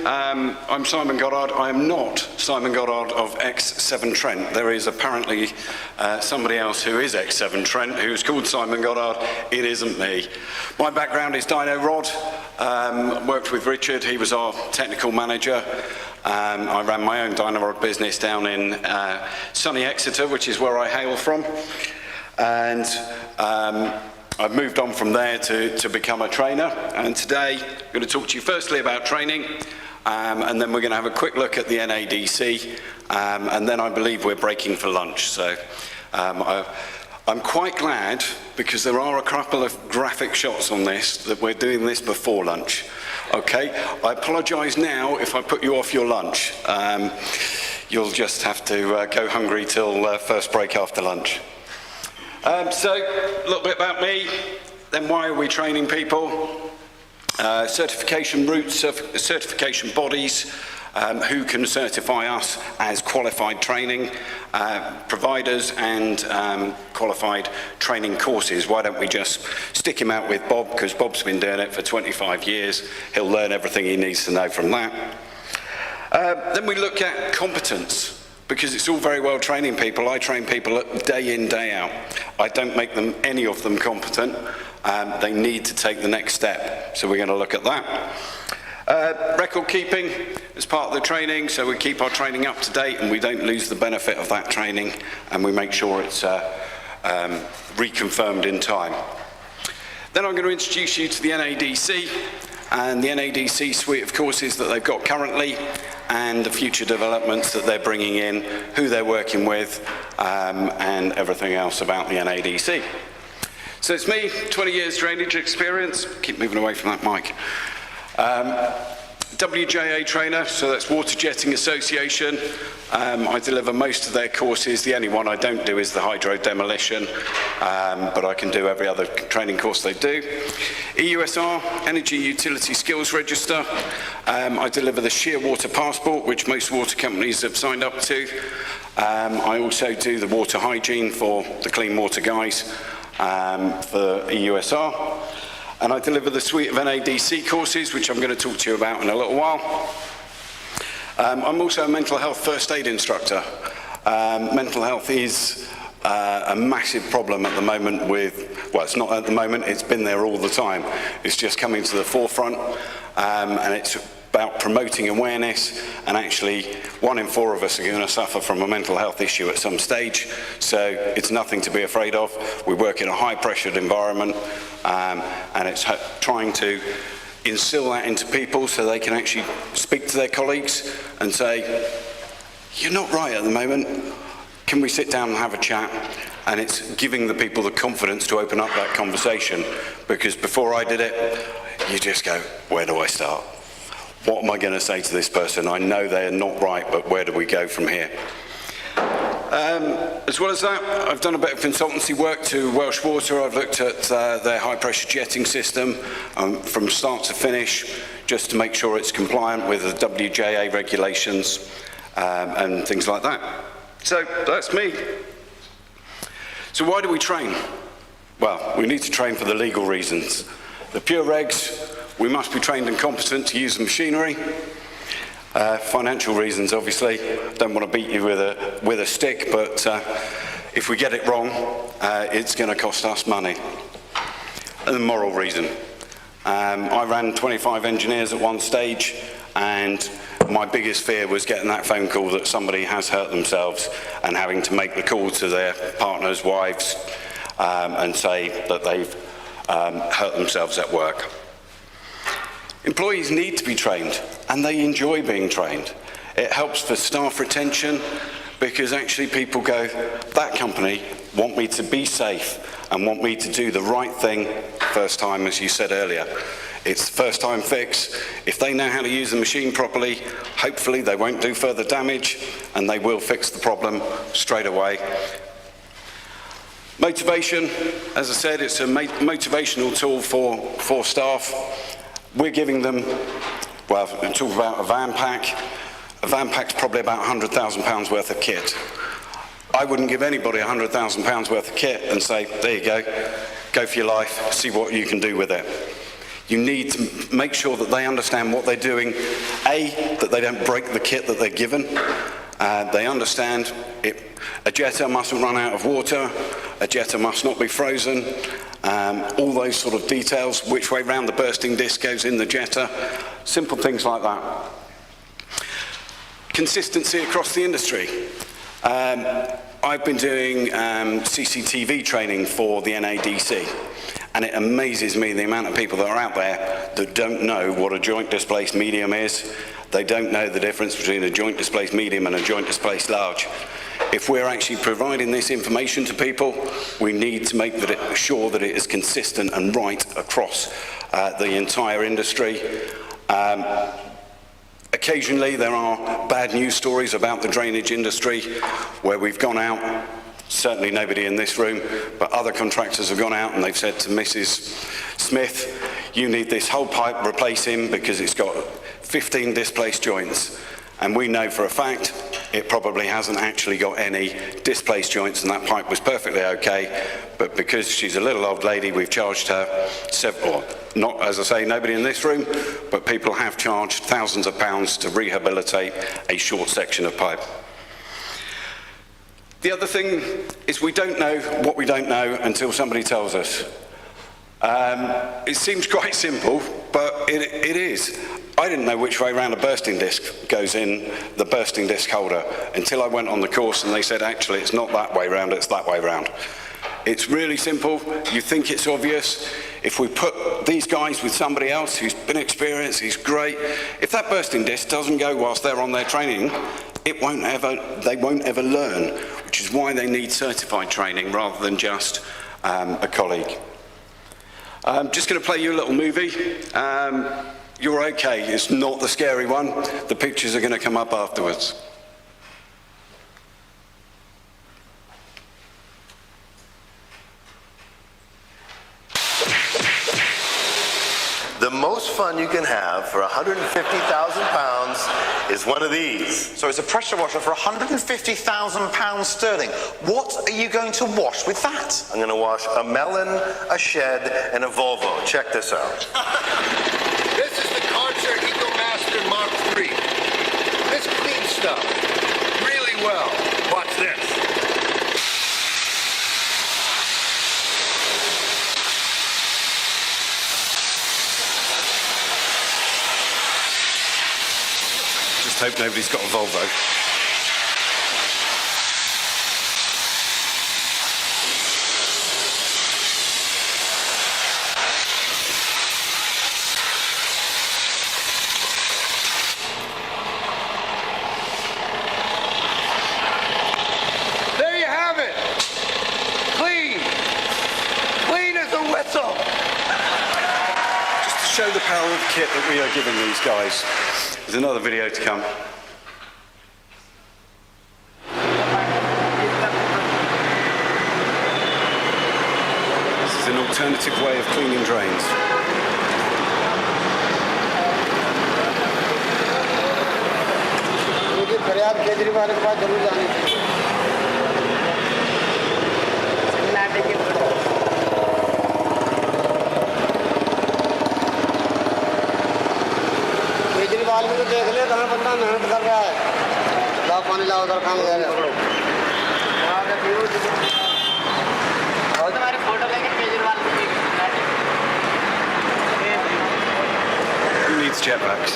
I'm Simon Goddard. I am not Simon Goddard of X7 Trent. There is apparently somebody else who is X7 Trent who's called Simon Goddard. It isn't me. My background is Dyno Rod. Worked with Richard. He was our technical manager. I ran my own Dyno Rod business down in sunny Exeter, which is where I hail from. And I've moved on from there to become a trainer, and today I'm going to talk to you firstly about training, and then we're going to have a quick look at the NADC, and then I believe we're breaking for lunch. So I'm quite glad, because there are a couple of graphic shots on this, that we're doing this before lunch. Okay, I apologise now if I put you off your lunch. You'll just have to go hungry till first break after lunch. So, a little bit about me, then why are we training people? Certification routes, certification bodies, who can certify us as qualified training providers and qualified training courses. Why don't we just stick him out with Bob, because Bob's been doing it for 25 years. He'll learn everything he needs to know from that. Then we look at competence. Because it's all very well training people. I train people day in, day out. I don't make them, any of them, competent. They need to take the next step. So we're going to look at that. Record keeping is part of the training, so we keep our training up to date and we don't lose the benefit of that training, and we make sure it's reconfirmed in time. Then I'm going to introduce you to the NADC and the NADC suite of courses that they've got currently, and the future developments that they're bringing in, who they're working with, and everything else about the NADC. So it's me, 20 years drainage experience. Keep moving away from that mic. WJA trainer, so that's Water Jetting Association. I deliver most of their courses. The only one I don't do is the hydro demolition, but I can do every other training course they do. EUSR, Energy Utility Skills Register. I deliver the Sheer Water Passport, which most water companies have signed up to. I also do the water hygiene for the Clean Water guys for EUSR. And I deliver the suite of NADC courses, which I'm going to talk to you about in a little while. I'm also a mental health first aid instructor. Mental health is a massive problem at the moment with, well, it's not at the moment, it's been there all the time. It's just coming to the forefront, and it's about promoting awareness, and actually 1 in 4 of us are going to suffer from a mental health issue at some stage, so it's nothing to be afraid of. We work in a high pressured environment, and it's trying to instill that into people so they can actually speak to their colleagues and say, you're not right at the moment, can we sit down and have a chat? And it's giving the people the confidence to open up that conversation, because before I did it, you just go, where do I start? What am I going to say to this person? I know they're not right, but where do we go from here? As well as that, I've done a bit of consultancy work to Welsh Water. I've looked at their high pressure jetting system from start to finish, just to make sure it's compliant with the WJA regulations and things like that. So that's me. So why do we train? Well, we need to train for the legal reasons. The pure regs, we must be trained and competent to use the machinery. Financial reasons, obviously. Don't want to beat you with a stick, but if we get it wrong, it's going to cost us money. And the moral reason. I ran 25 engineers at one stage, and my biggest fear was getting that phone call that somebody has hurt themselves and having to make the call to their partners, wives, and say that they've hurt themselves at work. Employees need to be trained, and they enjoy being trained. It helps for staff retention, because actually people go, that company want me to be safe and want me to do the right thing first time, as you said earlier. It's first time fix. If they know how to use the machine properly, hopefully they won't do further damage, and they will fix the problem straight away. Motivation, as I said, it's a motivational tool for staff. We're giving them, well, talk about a van pack. A van pack's probably about £100,000 worth of kit. I wouldn't give anybody £100,000 worth of kit and say, there you go for your life, see what you can do with it. You need to make sure that they understand what they're doing. A, that they don't break the kit that they're given. They understand a jetter mustn't run out of water, a jetter must not be frozen, all those sort of details, which way round the bursting disc goes in the jetter, simple things like that. Consistency across the industry. I've been doing CCTV training for the NADC, and it amazes me the amount of people that are out there that don't know what a joint displaced medium is. They don't know the difference between a joint displaced medium and a joint displaced large. If we're actually providing this information to people, we need to make sure that it is consistent and right across the entire industry. Occasionally there are bad news stories about the drainage industry where we've gone out, certainly nobody in this room, but other contractors have gone out and they've said to Mrs. Smith, you need this whole pipe replacing because it's got 15 displaced joints. And we know for a fact it probably hasn't actually got any displaced joints, and that pipe was perfectly okay, but because she's a little old lady, we've charged her several, not, as I say, nobody in this room, but people have charged thousands of pounds to rehabilitate a short section of pipe. The other thing is we don't know what we don't know until somebody tells us. It seems quite simple, but it is. I didn't know which way around a bursting disc goes in the bursting disc holder until I went on the course and they said, actually, it's not that way round, it's that way round. It's really simple. You think it's obvious. If we put these guys with somebody else who's been experienced, he's great. If that bursting disc doesn't go whilst they're on their training, they won't ever learn, which is why they need certified training rather than just a colleague. I'm just going to play you a little movie. You're okay, it's not the scary one. The pictures are going to come up afterwards. The most fun you can have for 150,000 pounds is one of these. So it's a pressure washer for 150,000 pounds sterling. What are you going to wash with that? I'm going to wash a melon, a shed, and a Volvo. Check this out. This is the Karcher EcoMaster Mark III. This cleans stuff really well. Watch this. Just hope nobody's got a Volvo. Show the power of the kit that we are giving these guys. There's another video to come. This is an alternative way of cleaning drains. देख ले कहाँ बंदा मेहनत कर रहा है लाओ पानी लाओ उधर काम कर रहा है और तुम्हारे फोटो लेके Kejriwal Who needs jetpacks?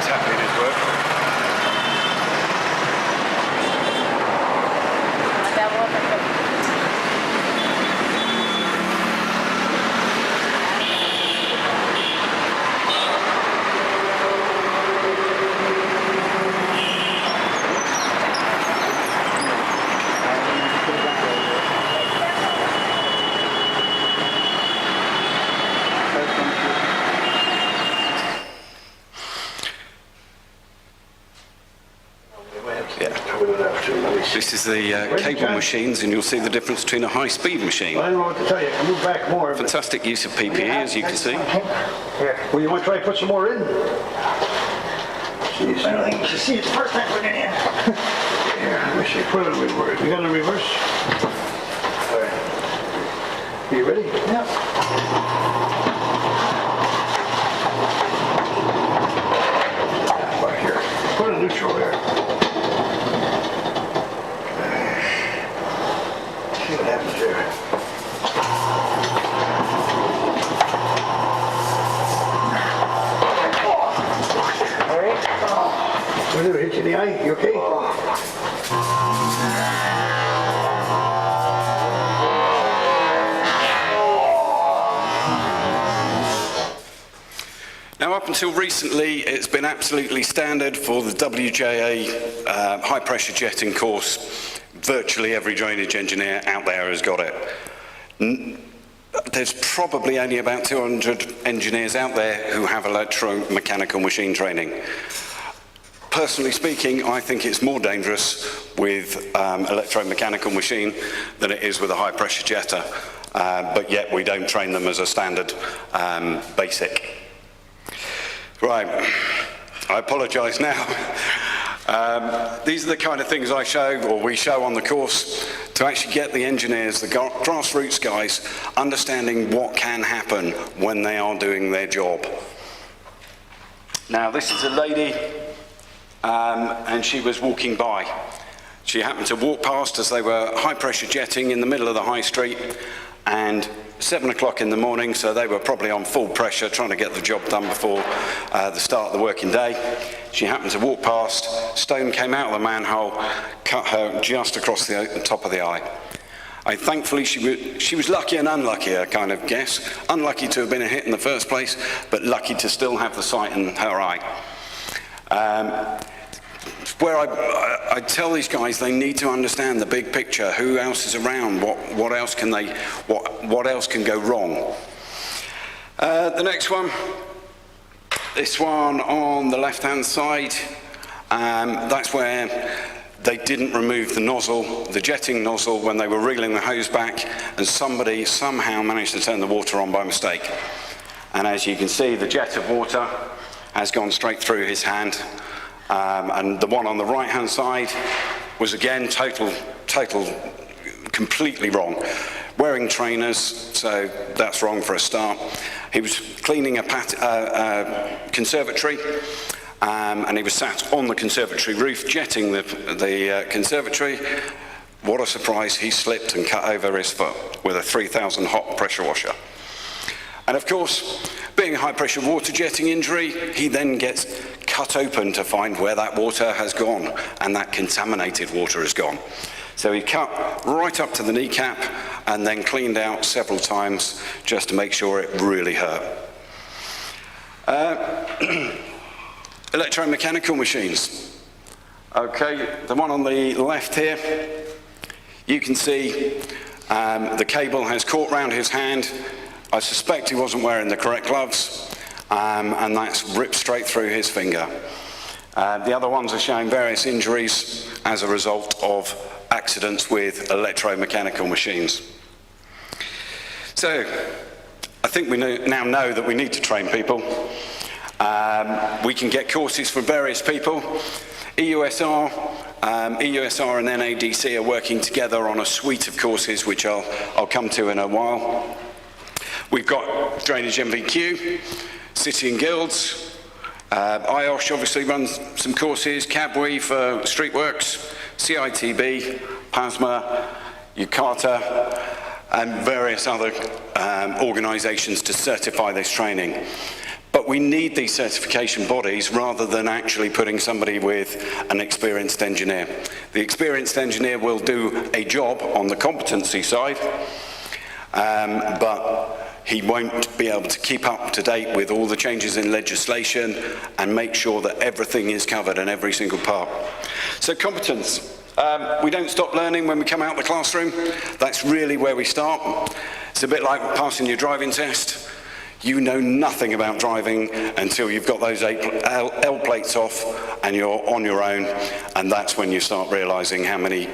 Happy in his work. put it up too. Let me see. This is the cable machines, and you'll see the difference between a high-speed machine. I don't know what to tell you. I can move back more. but- Fantastic use of PPE, as you can see. Here. Well, you want to try to put some more in? Jeez. I don't think you should see it the first time putting it in. Here, let me see. Put it in reverse. You got it in reverse? All right. Are you ready? Yeah. Back here. Put a neutral there. See what happens here. All right. Whatever hit you in the eye, you okay? Now, up until recently, it's been absolutely standard for the WJA high-pressure jetting course. Virtually every drainage engineer out there has got it. There's probably only about 200 engineers out there who have electromechanical machine training. Personally speaking, I think it's more dangerous with electromechanical machine than it is with a high-pressure jetter, but yet we don't train them as a standard basic. Right, I apologise now. These are the kind of things I show, or we show on the course, to actually get the engineers, the grassroots guys, understanding what can happen when they are doing their job. Now, this is a lady, and she was walking by. She happened to walk past as they were high-pressure jetting in the middle of the high street, and 7 o'clock in the morning, so they were probably on full pressure trying to get the job done before the start of the working day. She happened to walk past, stone came out of the manhole, cut her just across the top of the eye. Thankfully, she was lucky and unlucky, I kind of guess. Unlucky to have been a hit in the first place, but lucky to still have the sight in her eye. Where I tell these guys they need to understand the big picture. Who else is around? What else can go wrong? The next one, this one on the left-hand side, that's where they didn't remove the nozzle, the jetting nozzle, when they were wriggling the hose back, and somebody somehow managed to turn the water on by mistake. And as you can see, the jet of water has gone straight through his hand. And the one on the right-hand side was again completely wrong. Wearing trainers, so that's wrong for a start. He was cleaning a conservatory, and he was sat on the conservatory roof, jetting the conservatory. What a surprise, he slipped and cut over his foot with a 3,000 hot pressure washer. And of course, being a high-pressure water jetting injury, he then gets cut open to find where that water has gone, and that contaminated water has gone. So he cut right up to the kneecap and then cleaned out several times just to make sure it really hurt. Electromechanical machines. Okay, the one on the left here, you can see the cable has caught round his hand. I suspect he wasn't wearing the correct gloves, and that's ripped straight through his finger. The other ones are showing various injuries as a result of accidents with electromechanical machines. So, I think we now know that we need to train people. We can get courses for various people. EUSR and NADC are working together on a suite of courses, which I'll come to in a while. We've got Drainage MVQ, City and Guilds, IOSH obviously runs some courses, CABWE for Streetworks, CITB, PASMA, UCATA, and various other organisations to certify this training. But we need these certification bodies rather than actually putting somebody with an experienced engineer. The experienced engineer will do a job on the competency side, but he won't be able to keep up to date with all the changes in legislation and make sure that everything is covered in every single part. So competence. We don't stop learning when we come out of the classroom. That's really where we start. It's a bit like passing your driving test. You know nothing about driving until you've got those L plates off and you're on your own, and that's when you start realizing how many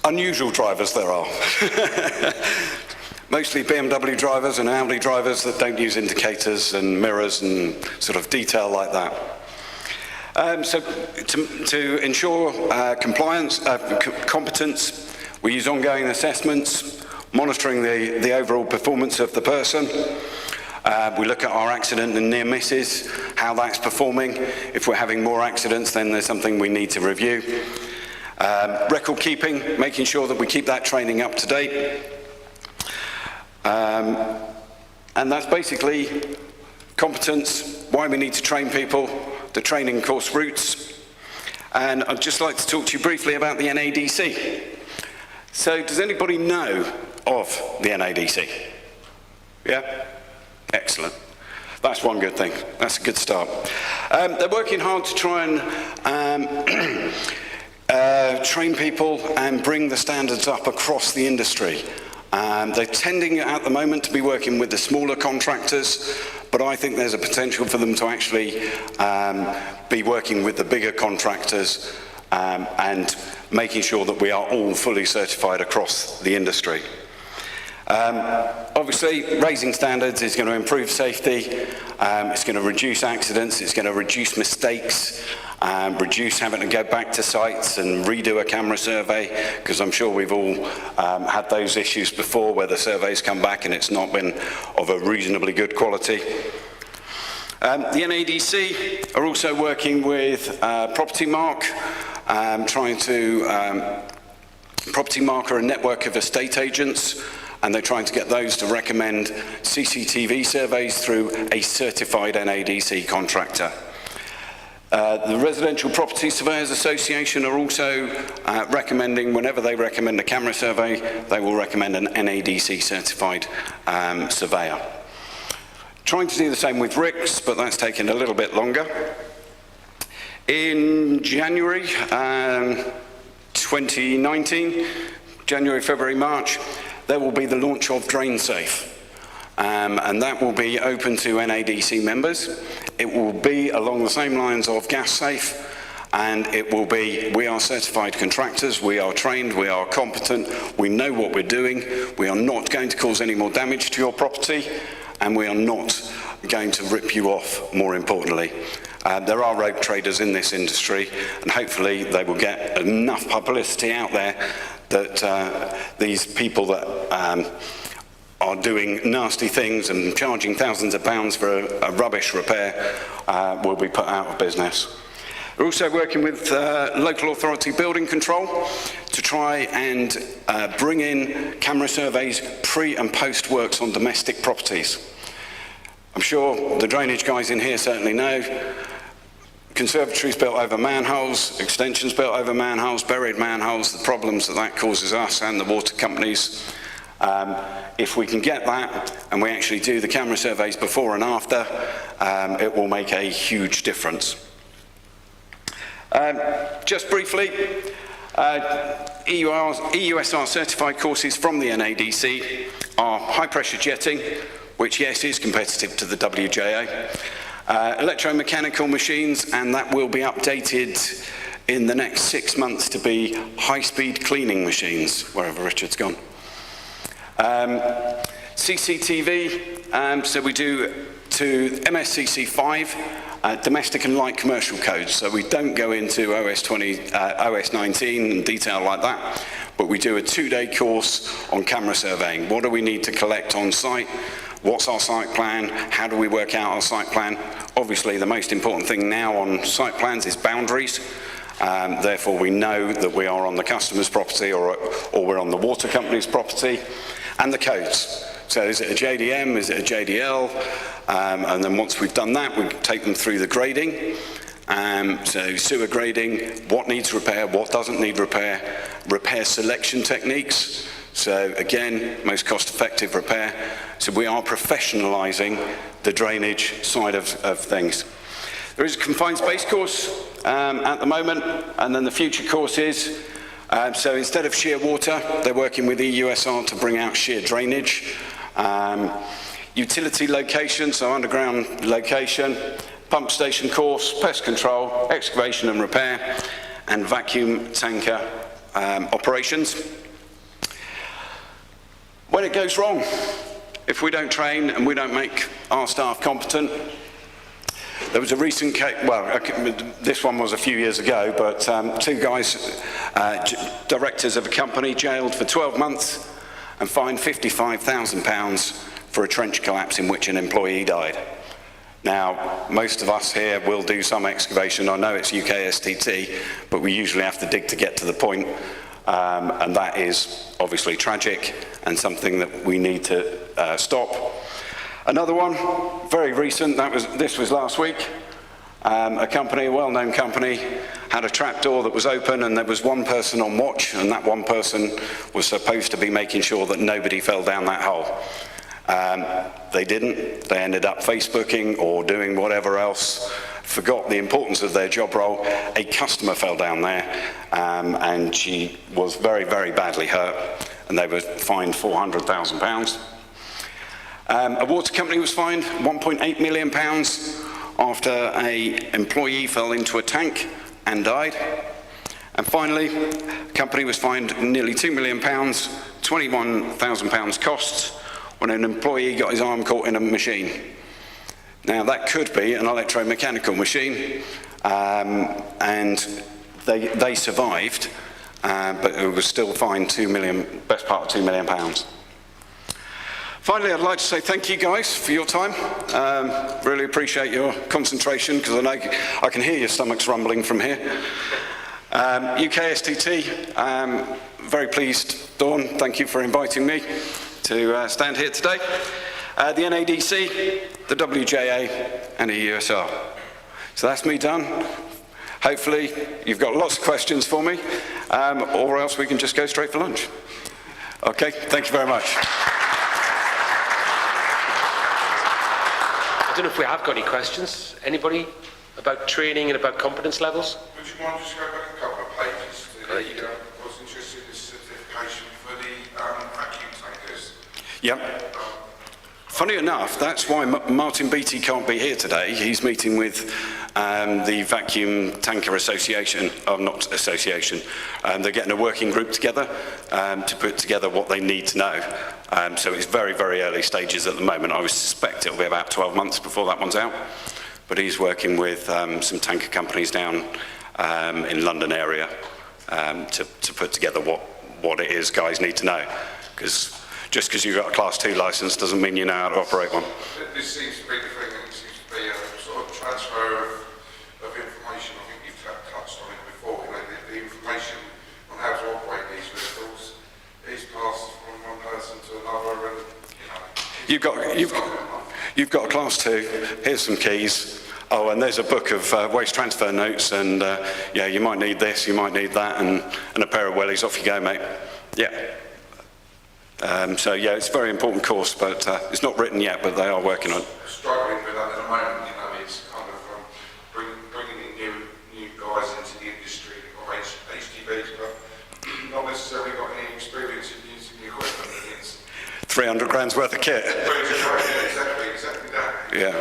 unusual drivers there are. Mostly BMW drivers and Audi drivers that don't use indicators and mirrors and sort of detail like that. So to ensure compliance, competence, we use ongoing assessments, monitoring the overall performance of the person. We look at our accident and near misses, how that's performing. If we're having more accidents, then there's something we need to review. Record keeping, making sure that we keep that training up to date. And that's basically competence, why we need to train people, the training course routes. And I'd just like to talk to you briefly about the NADC. So does anybody know of the NADC? Yeah? Excellent. That's one good thing. That's a good start. They're working hard to try and train people and bring the standards up across the industry. They're tending at the moment to be working with the smaller contractors, but I think there's a potential for them to actually be working with the bigger contractors and making sure that we are all fully certified across the industry. Obviously, raising standards is going to improve safety, it's going to reduce accidents, it's going to reduce mistakes, reduce having to go back to sites and redo a camera survey, because I'm sure we've all had those issues before where the surveys come back and it's not been of a reasonably good quality. The NADC are also working with Property Mark, trying to Property Mark are a network of estate agents, and they're trying to get those to recommend CCTV surveys through a certified NADC contractor. The Residential Property Surveyors Association are also recommending, whenever they recommend a camera survey, they will recommend an NADC certified surveyor. Trying to do the same with RICS, but that's taken a little bit longer. In January 2019, January, February, March, there will be the launch of DrainSafe. And that will be open to NADC members. It will be along the same lines of GasSafe, and it will be, we are certified contractors, we are trained, we are competent, we know what we're doing, we are not going to cause any more damage to your property, and we are not going to rip you off, more importantly. There are rogue traders in this industry, and hopefully they will get enough publicity out there that these people that are doing nasty things and charging thousands of pounds for a rubbish repair will be put out of business. We're also working with local authority building control to try and bring in camera surveys pre and post works on domestic properties. I'm sure the drainage guys in here certainly know. Conservatories built over manholes, extensions built over manholes, buried manholes, the problems that causes us and the water companies. If we can get that and we actually do the camera surveys before and after, it will make a huge difference. Just briefly, EUSR certified courses from the NADC are high pressure jetting, which yes is competitive to the WJA, electromechanical machines, and that will be updated in the next 6 months to be high-speed cleaning machines, wherever Richard's gone. CCTV, so we do to MSCC 5, domestic and light commercial codes. So we don't go into OS 19 and detail like that, but we do a 2-day course on camera surveying. What do we need to collect on site? What's our site plan? How do we work out our site plan? Obviously, the most important thing now on site plans is boundaries. Therefore, we know that we are on the customer's property or we're on the water company's property, and the codes. So is it a JDM, is it a JDL? And then once we've done that, we take them through the grading. So sewer grading, what needs repair, what doesn't need repair, repair selection techniques. So again, most cost-effective repair. So we are professionalising the drainage side of things. There is a confined space course at the moment, and then the future courses. So instead of shear water, they're working with EUSR to bring out shear drainage. Utility location, so underground location, pump station course, pest control, excavation and repair, and vacuum tanker operations. When it goes wrong, if we don't train and we don't make our staff competent, there was a recent case, well, this one was a few years ago, but 2 guys, directors of a company, jailed for 12 months and fined £55,000 for a trench collapse in which an employee died. Now, most of us here will do some excavation. I know it's UK STT, but we usually have to dig to get to the point, and that is obviously tragic and something that we need to stop. Another one, very recent, this was last week. A company, a well-known company, had a trapdoor that was open and there was one person on watch, and that one person was supposed to be making sure that nobody fell down that hole. They didn't. They ended up Facebooking or doing whatever else, forgot the importance of their job role. A customer fell down there and she was very, very badly hurt, and they were fined £400,000. A water company was fined £1.8 million after an employee fell into a tank and died. And finally, a company was fined nearly £2 million, £21,000 costs, when an employee got his arm caught in a machine. Now, that could be an electromechanical machine, and they survived, but it was still fined best part of £2 million. Finally, I'd like to say thank you guys for your time. Really appreciate your concentration, because I know I can hear your stomachs rumbling from here. UK STT, very pleased, Dawn, thank you for inviting me to stand here today. The NADC, the WJA, and the EUSR. So that's me done. Hopefully you've got lots of questions for me, or else we can just go straight for lunch. Okay, thank you very much. I don't know if we have got any questions. Anybody about training and about competence levels? Would you mind just going back a couple of pages to the, I was interested in the certification for the vacuum tankers. Yep. Funny enough, that's why Martin Beattie can't be here today. He's meeting with the Vacuum Tanker Association, not association. They're getting a working group together to put together what they need to know. So it's very, very early stages at the moment. I would suspect it'll be about 12 months before that one's out. But he's working with some tanker companies down in London area to put together what it is guys need to know. Because just because you've got a Class 2 licence doesn't mean you know how to operate one. This seems to be the thing, that seems to be a sort of transfer of information. I think you've touched on it before. You know, the information on how to operate these vehicles is passed from one person to another, and You've got a Class 2, here's some keys. Oh, and there's a book of waste transfer notes, and yeah, you might need this, you might need that, and a pair of wellies, off you go, mate. Yeah. So yeah, it's a very important course, but it's not written yet, but they are working on it. Struggling with that at the moment, you know, it's kind of bringing in new guys into the industry of HGVs, but not necessarily got any experience in using the equipment. It's 300 grand's worth of kit. Yeah, exactly that. Yeah.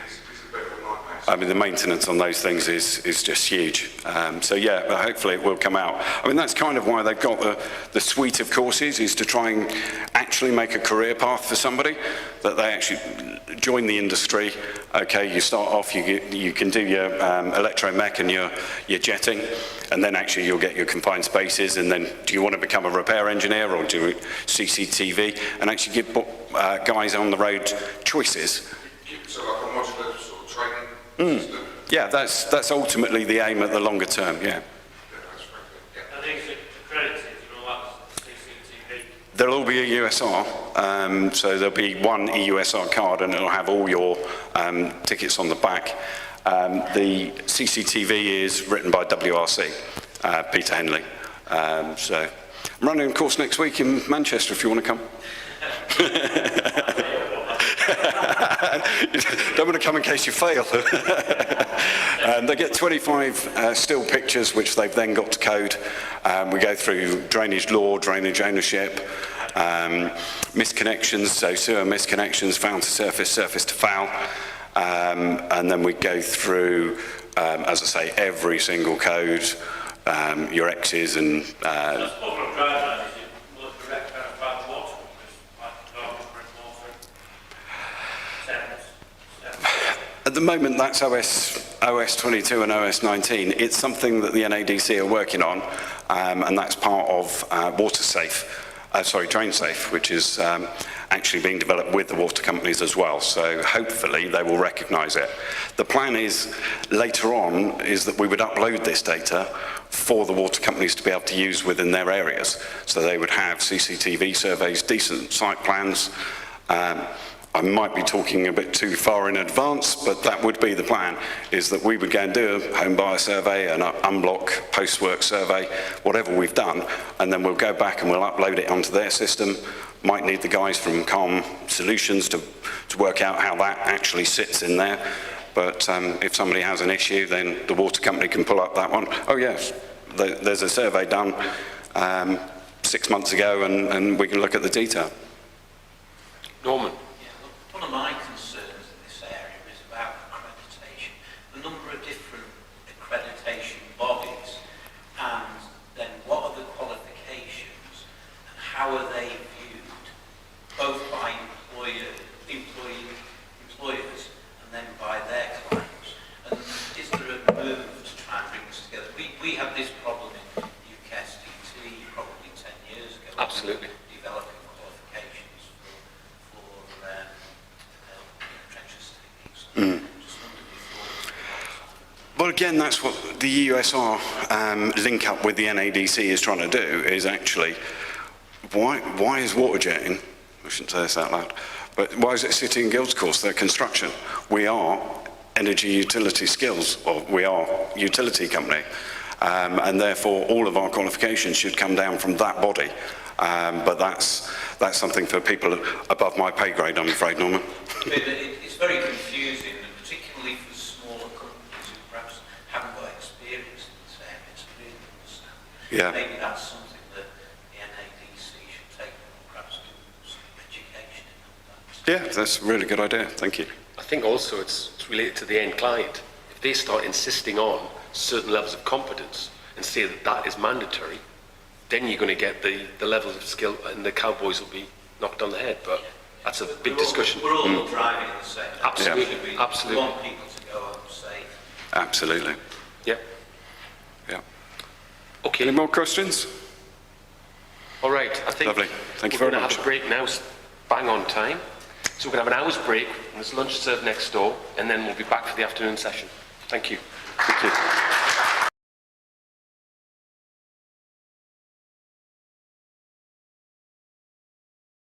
It's a bit of a nightmare. I mean, the maintenance on those things is just huge. So yeah, but hopefully it will come out. I mean, that's kind of why they've got the suite of courses, is to try and actually make a career path for somebody, that they actually join the industry. Okay, you start off, you can do your electromech and your jetting, and then actually you'll get your confined spaces, and then do you want to become a repair engineer or do CCTV, and actually give guys on the road choices. So like a modular sort of training system? Yeah, that's ultimately the aim at the longer term, yeah. Are these accredited, you know, like CCTV? There'll all be a USR, so there'll be one EUSR card and it'll have all your tickets on the back. The CCTV is written by WRC, Peter Henley. So I'm running a course next week in Manchester if you want to come. Don't want to come in case you fail. They get 25 still pictures, which they've then got to code. We go through drainage law, drainage ownership, misconnections, so sewer misconnections, foul to surface, surface to foul. And then we go through, as I say, every single code, your X's and... Just over a drive, is it more direct kind of bad water? Just like garbage, water, Thames. At the moment, that's OS 22 and OS 19. It's something that the NADC are working on, and that's part of Drain Safe, which is actually being developed with the water companies as well. So hopefully they will recognise it. The plan is later on is that we would upload this data for the water companies to be able to use within their areas. So they would have CCTV surveys, decent site plans. I might be talking a bit too far in advance, but that would be the plan, is that we would go and do a home buyer survey, an unblock post-work survey, whatever we've done, and then we'll go back and we'll upload it onto their system. Might need the guys from Calm Solutions to work out how that actually sits in there. But if somebody has an issue, then the water company can pull up that one. Oh yes, there's a survey done 6 months ago, and we can look at the detail. Norman. One of my concerns in this area is about accreditation. The number of different accreditation bodies, and then what are the qualifications, and how are they viewed, both by employers, and then by their clients. And is there a move to try and bring this together? We had this problem in UKSDT probably 10 years ago. Absolutely. Developing qualifications for Trenchless techniques. Well, again, that's what the USR link up with the NADC is trying to do, is actually, why is water jetting, I shouldn't say this out loud, but why is it sitting in Guild's course? They're construction. We are energy utility skills, or we are utility company, and therefore all of our qualifications should come down from that body. But that's something for people above my pay grade, I'm afraid, Norman. It's very confusing, and particularly for smaller companies who perhaps haven't got experience in this area to really understand. Yeah. Maybe that's something that the NADC should take on, perhaps do some education in that. Yeah, that's a really good idea. Thank you. I think also it's related to the end client. If they start insisting on certain levels of competence and say that that is mandatory, then you're going to get the levels of skill, and the cowboys will be knocked on the head. But that's a big discussion. We're all driving in the same. Absolutely, We absolutely. want people to go home safe. Absolutely. Yeah. Yeah. Okay. Any more questions? All right. I think Lovely. Thank you we're very going to much. have a break now, bang on time. So we're going to have an hour's break, and there's lunch served next door, and then we'll be back for the afternoon session. Thank you. Thank you.